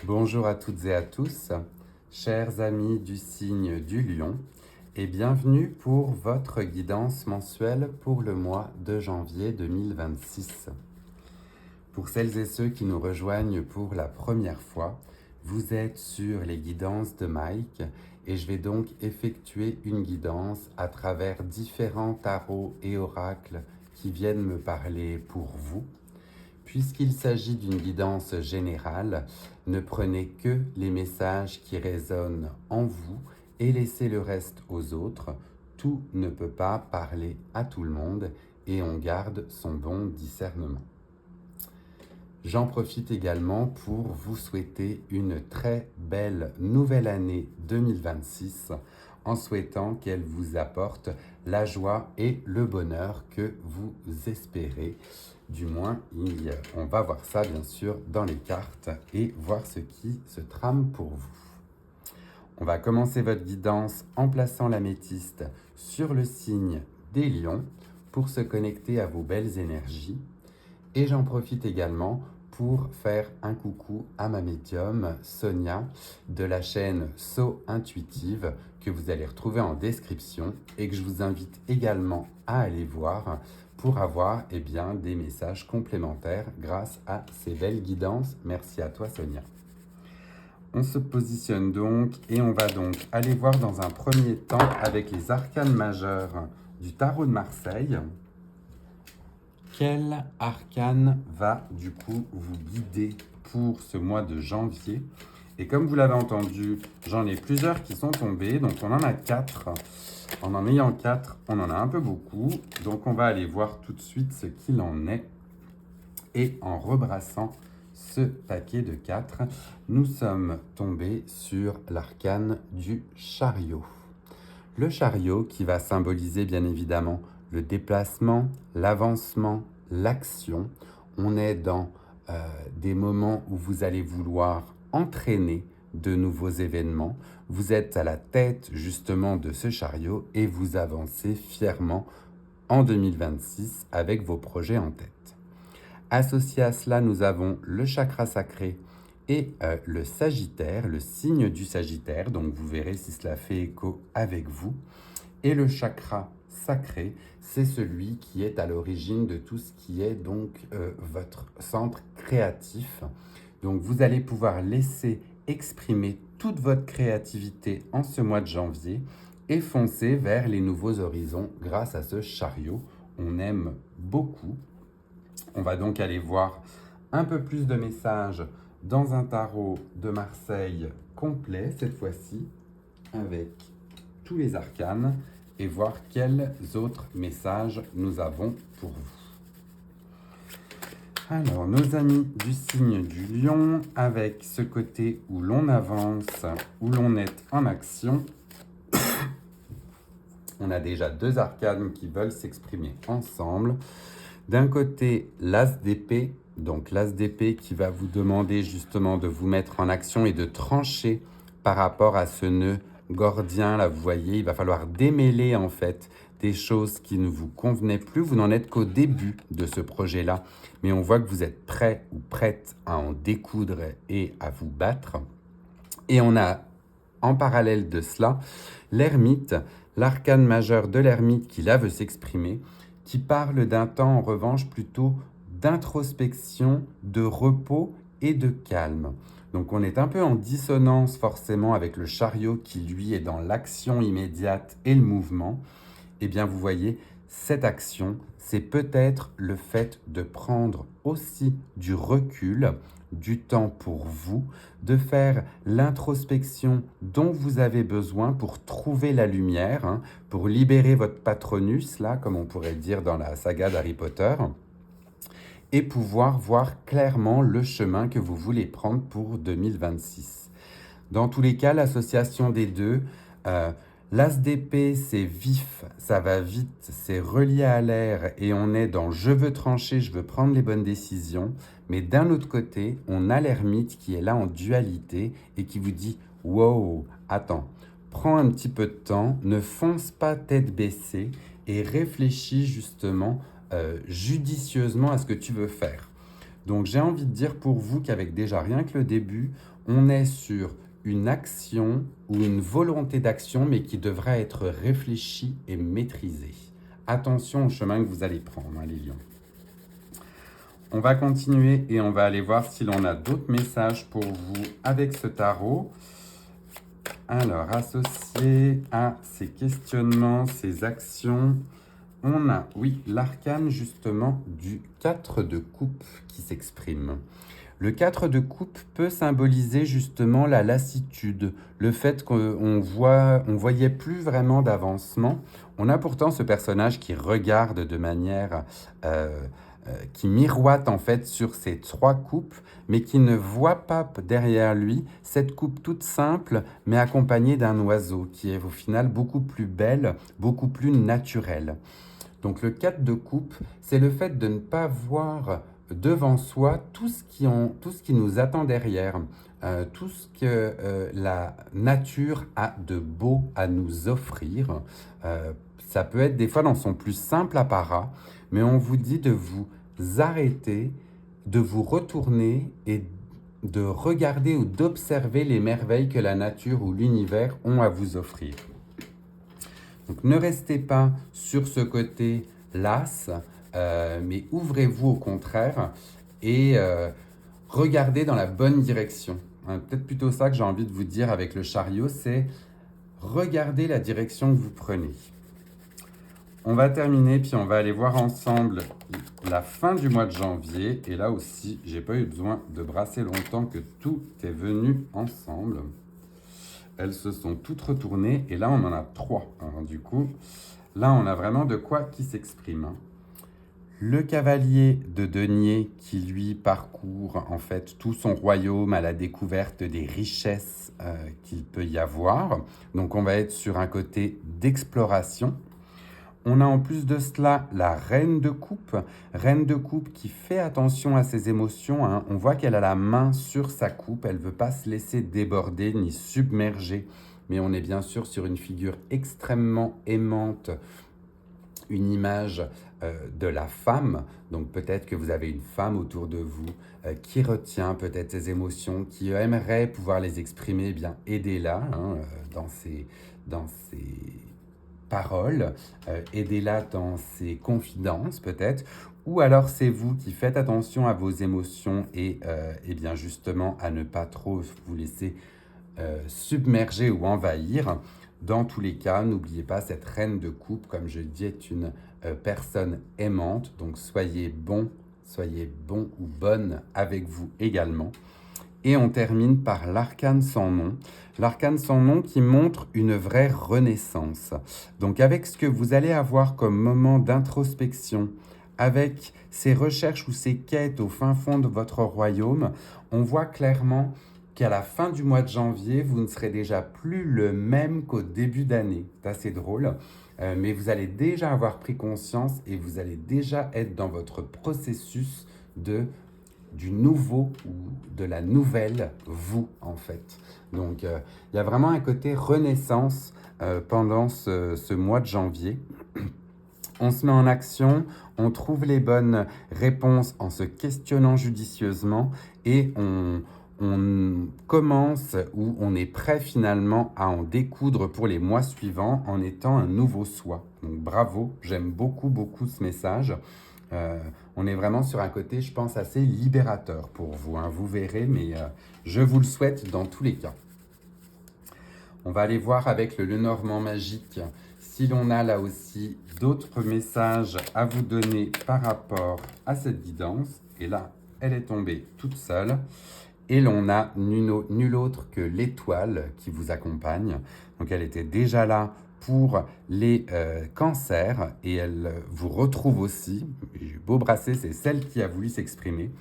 Bonjour à toutes et à tous, chers amis du signe du Lion, et bienvenue pour votre guidance mensuelle pour le mois de janvier 2026. Pour celles et ceux qui nous rejoignent pour la première fois, vous êtes sur les guidances de Mike et je vais donc effectuer une guidance à travers différents tarots et oracles qui viennent me parler pour vous. Puisqu'il s'agit d'une guidance générale, ne prenez que les messages qui résonnent en vous et laissez le reste aux autres. Tout ne peut pas parler à tout le monde et on garde son bon discernement. J'en profite également pour vous souhaiter une très belle nouvelle année 2026 en souhaitant qu'elle vous apporte la joie et le bonheur que vous espérez. Du moins, on va voir ça bien sûr dans les cartes et voir ce qui se trame pour vous. On va commencer votre guidance en plaçant l'améthyste sur le signe des lions pour se connecter à vos belles énergies. Et j'en profite également pour faire un coucou à ma médium Sonia de la chaîne So Intuitive que vous allez retrouver en description et que je vous invite également à aller voir pour avoir des messages complémentaires grâce à ces belles guidances. Merci à toi Sonia. On se positionne donc et on va donc aller voir dans un premier temps avec les arcanes majeures du tarot de Marseille. Quel arcane va du coup vous guider pour ce mois de janvier? Et comme vous l'avez entendu, j'en ai plusieurs qui sont tombés, donc on en a 4. En ayant 4, on en a un peu beaucoup, donc on va aller voir tout de suite ce qu'il en est. Et en rebrassant ce paquet de 4, nous sommes tombés sur l'arcane du chariot. Le chariot qui va symboliser bien évidemment le déplacement, l'avancement, l'action. On est dans des moments où vous allez vouloir entraîner de nouveaux événements. Vous êtes à la tête justement de ce chariot et vous avancez fièrement en 2026 avec vos projets en tête. Associé à cela, nous avons le chakra sacré et le Sagittaire, le signe du Sagittaire. Donc vous verrez si cela fait écho avec vous. Et le chakra sacré, c'est celui qui est à l'origine de tout ce qui est donc votre centre créatif. Donc vous allez pouvoir laisser exprimer toute votre créativité en ce mois de janvier et foncer vers les nouveaux horizons grâce à ce chariot. On aime beaucoup. On va donc aller voir un peu plus de messages dans un tarot de Marseille complet cette fois-ci avec tous les arcanes et voir quels autres messages nous avons pour vous. Alors, nos amis du signe du lion, avec ce côté où l'on avance, où l'on est en action, on a déjà 2 arcanes qui veulent s'exprimer ensemble. D'un côté, l'as d'épée, donc l'as d'épée qui va vous demander justement de vous mettre en action et de trancher par rapport à ce nœud gordien, là vous voyez, il va falloir démêler en fait des choses qui ne vous convenaient plus. Vous n'en êtes qu'au début de ce projet-là, mais on voit que vous êtes prêt ou prête à en découdre et à vous battre. Et on a en parallèle de cela l'ermite, l'arcane majeur de l'ermite qui là veut s'exprimer, qui parle d'un temps en revanche plutôt d'introspection, de repos et de calme. Donc on est un peu en dissonance forcément avec le chariot qui lui est dans l'action immédiate et le mouvement. Eh bien vous voyez, cette action, c'est peut-être le fait de prendre aussi du recul, du temps pour vous, de faire l'introspection dont vous avez besoin pour trouver la lumière, pour libérer votre patronus, là, comme on pourrait dire dans la saga d'Harry Potter, et pouvoir voir clairement le chemin que vous voulez prendre pour 2026. Dans tous les cas, l'association des deux, l'as d'épée, c'est vif, ça va vite, c'est relié à l'air et on est dans je veux trancher, je veux prendre les bonnes décisions. Mais d'un autre côté, on a l'ermite qui est là en dualité et qui vous dit « Wow, attends, prends un petit peu de temps, ne fonce pas tête baissée et réfléchis justement judicieusement à ce que tu veux faire. » Donc j'ai envie de dire pour vous qu'avec déjà rien que le début, on est sur une action ou une volonté d'action, mais qui devra être réfléchie et maîtrisée. Attention au chemin que vous allez prendre, hein, les lions. On va continuer et on va aller voir si l'on a d'autres messages pour vous avec ce tarot. Alors, associé à ces questionnements, ces actions, on a, oui, l'arcane justement du 4 de coupe qui s'exprime. Le 4 de coupe peut symboliser justement la lassitude, le fait qu'on voyait plus vraiment d'avancement. On a pourtant ce personnage qui regarde de manière, qui miroite en fait sur ces 3 coupes, mais qui ne voit pas derrière lui cette coupe toute simple, mais accompagnée d'un oiseau, qui est au final beaucoup plus belle, beaucoup plus naturelle. Donc le 4 de coupe, c'est le fait de ne pas voir devant soi tout ce qui nous attend derrière, tout ce que la nature a de beau à nous offrir. Ça peut être des fois dans son plus simple apparat, mais on vous dit de vous arrêter, de vous retourner et de regarder ou d'observer les merveilles que la nature ou l'univers ont à vous offrir. Donc ne restez pas sur ce côté las, mais ouvrez-vous au contraire et regardez dans la bonne direction. Hein, peut-être plutôt ça que j'ai envie de vous dire avec le chariot, c'est regardez la direction que vous prenez. On va terminer, puis on va aller voir ensemble la fin du mois de janvier. Et là aussi, j'ai pas eu besoin de brasser longtemps que tout est venu ensemble. Elles se sont toutes retournées et là on en a 3. Alors, du coup, là on a vraiment de quoi qui s'exprime. Le cavalier de denier qui lui parcourt en fait tout son royaume à la découverte des richesses qu'il peut y avoir. Donc on va être sur un côté d'exploration. On a en plus de cela la reine de coupe qui fait attention à ses émotions. Hein. On voit qu'elle a la main sur sa coupe, elle ne veut pas se laisser déborder ni submerger. Mais on est bien sûr sur une figure extrêmement aimante, une image de la femme. Donc peut-être que vous avez une femme autour de vous qui retient peut-être ses émotions, qui aimerait pouvoir les exprimer. Eh bien, aidez-la hein, dans ses paroles, aidez-la dans ses confidences peut-être, ou alors c'est vous qui faites attention à vos émotions et bien justement à ne pas trop vous laisser submerger ou envahir. Dans tous les cas, n'oubliez pas, cette reine de coupe, comme je dis, est une personne aimante, donc soyez bon ou bonne avec vous également. Et on termine par l'arcane sans nom. L'arcane sans nom qui montre une vraie renaissance. Donc avec ce que vous allez avoir comme moment d'introspection, avec ces recherches ou ces quêtes au fin fond de votre royaume, on voit clairement qu'à la fin du mois de janvier, vous ne serez déjà plus le même qu'au début d'année. C'est assez drôle, mais vous allez déjà avoir pris conscience et vous allez déjà être dans votre processus du nouveau ou de la nouvelle vous, en fait. Donc, il y a vraiment un côté renaissance pendant ce mois de janvier. On se met en action, on trouve les bonnes réponses en se questionnant judicieusement et on commence ou on est prêt finalement à en découdre pour les mois suivants en étant un nouveau soi. Donc bravo, j'aime beaucoup ce message. On est vraiment sur un côté, je pense, assez libérateur pour vous. Hein. Vous verrez, mais je vous le souhaite dans tous les cas. On va aller voir avec le Lenormand magique si l'on a là aussi d'autres messages à vous donner par rapport à cette guidance. Et là, elle est tombée toute seule. Et l'on a nul autre que l'étoile qui vous accompagne. Donc elle était déjà là pour les cancers et elle vous retrouve aussi. J'ai beau brasser, c'est celle qui a voulu s'exprimer.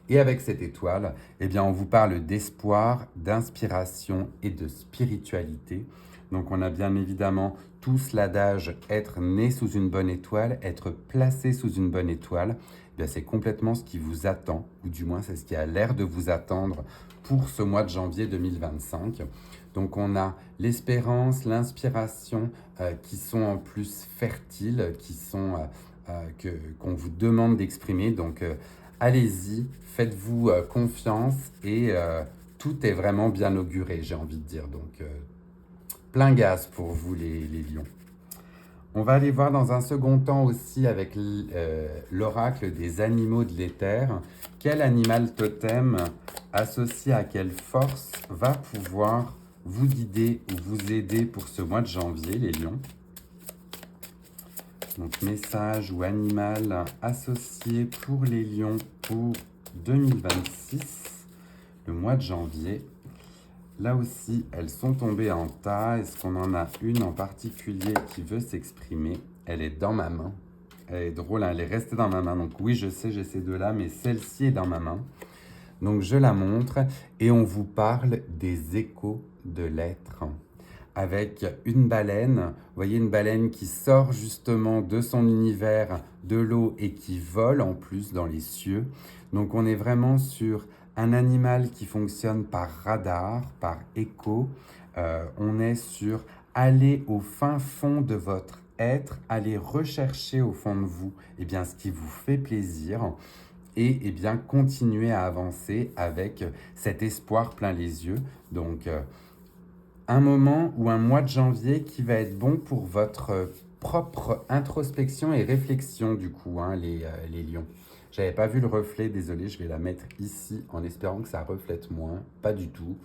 Et avec cette étoile, eh bien, on vous parle d'espoir, d'inspiration et de spiritualité. Donc on a bien évidemment tous l'adage être né sous une bonne étoile, être placé sous une bonne étoile. Eh bien, c'est complètement ce qui vous attend, ou du moins c'est ce qui a l'air de vous attendre pour ce mois de janvier 2025. Donc on a l'espérance, l'inspiration qui sont en plus fertiles, qui sont qu'on vous demande d'exprimer. Donc allez-y, faites-vous confiance et tout est vraiment bien auguré, j'ai envie de dire. Donc, plein gaz pour vous les lions. On va aller voir dans un second temps aussi avec l'oracle des animaux de l'éther. Quel animal totem associé à quelle force va pouvoir vous guider ou vous aider pour ce mois de janvier, les lions? Donc, message ou animal associé pour les lions pour 2026, le mois de janvier. Là aussi, elles sont tombées en tas. Est-ce qu'on en a une en particulier qui veut s'exprimer? Elle est dans ma main. Elle est drôle, hein, elle est restée dans ma main. Donc oui, je sais, j'ai ces deux-là, mais celle-ci est dans ma main. Donc je la montre et on vous parle des échos de l'être. Avec une baleine, vous voyez une baleine qui sort justement de son univers, de l'eau et qui vole en plus dans les cieux. Donc on est vraiment sur un animal qui fonctionne par radar, par écho. On est sur aller au fin fond de votre être, aller rechercher au fond de vous ce qui vous fait plaisir et bien continuer à avancer avec cet espoir plein les yeux. Donc un moment ou un mois de janvier qui va être bon pour votre propre introspection et réflexion du coup, hein, les lions. J'avais pas vu le reflet, désolé, je vais la mettre ici en espérant que ça reflète moins. Pas du tout.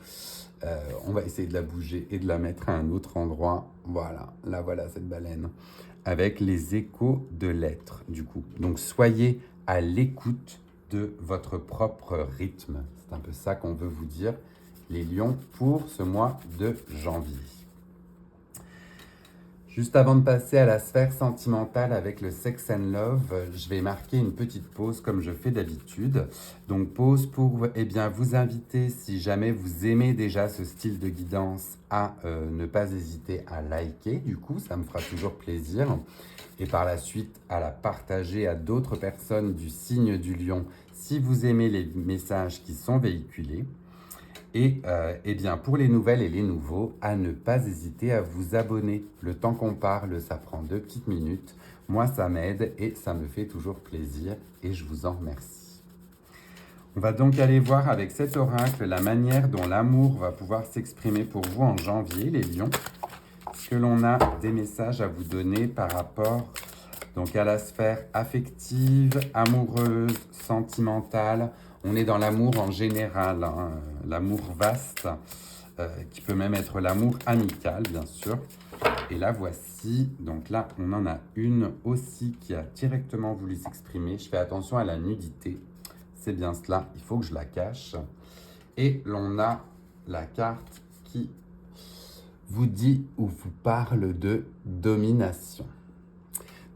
On va essayer de la bouger et de la mettre à un autre endroit. Voilà, là voilà cette baleine. Avec les échos de l'être du coup. Donc soyez à l'écoute de votre propre rythme. C'est un peu ça qu'on veut vous dire, les lions, pour ce mois de janvier. Juste avant de passer à la sphère sentimentale avec le Sex and Love, je vais marquer une petite pause comme je fais d'habitude. Donc pause pour vous inviter, si jamais vous aimez déjà ce style de guidance, à ne pas hésiter à liker. Du coup, ça me fera toujours plaisir. Et par la suite, à la partager à d'autres personnes du signe du lion si vous aimez les messages qui sont véhiculés. Et pour les nouvelles et les nouveaux, à ne pas hésiter à vous abonner. Le temps qu'on parle, ça prend 2 petites minutes. Moi, ça m'aide et ça me fait toujours plaisir et je vous en remercie. On va donc aller voir avec cet oracle la manière dont l'amour va pouvoir s'exprimer pour vous en janvier, les lions. Est-ce que l'on a des messages à vous donner par rapport donc à la sphère affective, amoureuse, sentimentale? On est dans l'amour en général, hein, l'amour vaste, qui peut même être l'amour amical, bien sûr. Et là, voici, donc là, on en a une aussi qui a directement voulu s'exprimer. Je fais attention à la nudité, c'est bien cela, il faut que je la cache. Et l'on a la carte qui vous dit ou vous parle de domination.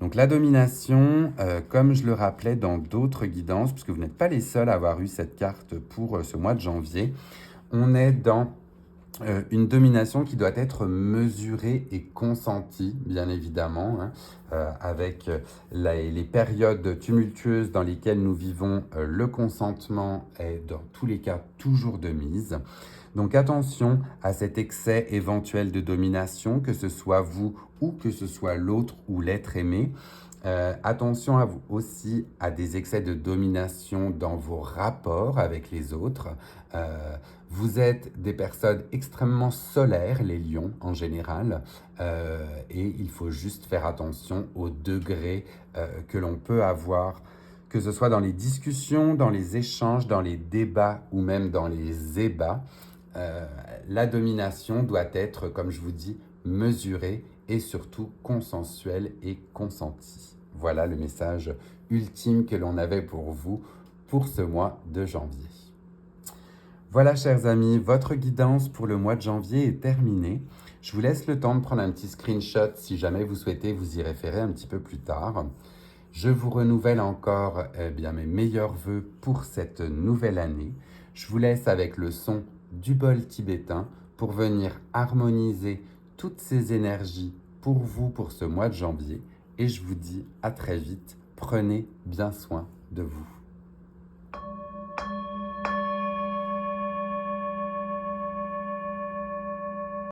Donc la domination, comme je le rappelais dans d'autres guidances, puisque vous n'êtes pas les seuls à avoir eu cette carte pour ce mois de janvier, on est dans une domination qui doit être mesurée et consentie, bien évidemment, hein, avec les périodes tumultueuses dans lesquelles nous vivons, le consentement est dans tous les cas toujours de mise. Donc attention à cet excès éventuel de domination, que ce soit vous ou que ce soit l'autre ou l'être aimé. Attention à vous aussi à des excès de domination dans vos rapports avec les autres. Vous êtes des personnes extrêmement solaires, les lions en général, et il faut juste faire attention au degré que l'on peut avoir, que ce soit dans les discussions, dans les échanges, dans les débats ou même dans les ébats. La domination doit être, comme je vous dis, mesurée et surtout consensuelle et consentie. Voilà le message ultime que l'on avait pour vous pour ce mois de janvier. Voilà, chers amis, votre guidance pour le mois de janvier est terminée. Je vous laisse le temps de prendre un petit screenshot si jamais vous souhaitez vous y référer un petit peu plus tard. Je vous renouvelle encore mes meilleurs vœux pour cette nouvelle année. Je vous laisse avec le son du bol tibétain pour venir harmoniser toutes ces énergies pour vous pour ce mois de janvier. Et je vous dis à très vite. Prenez bien soin de vous.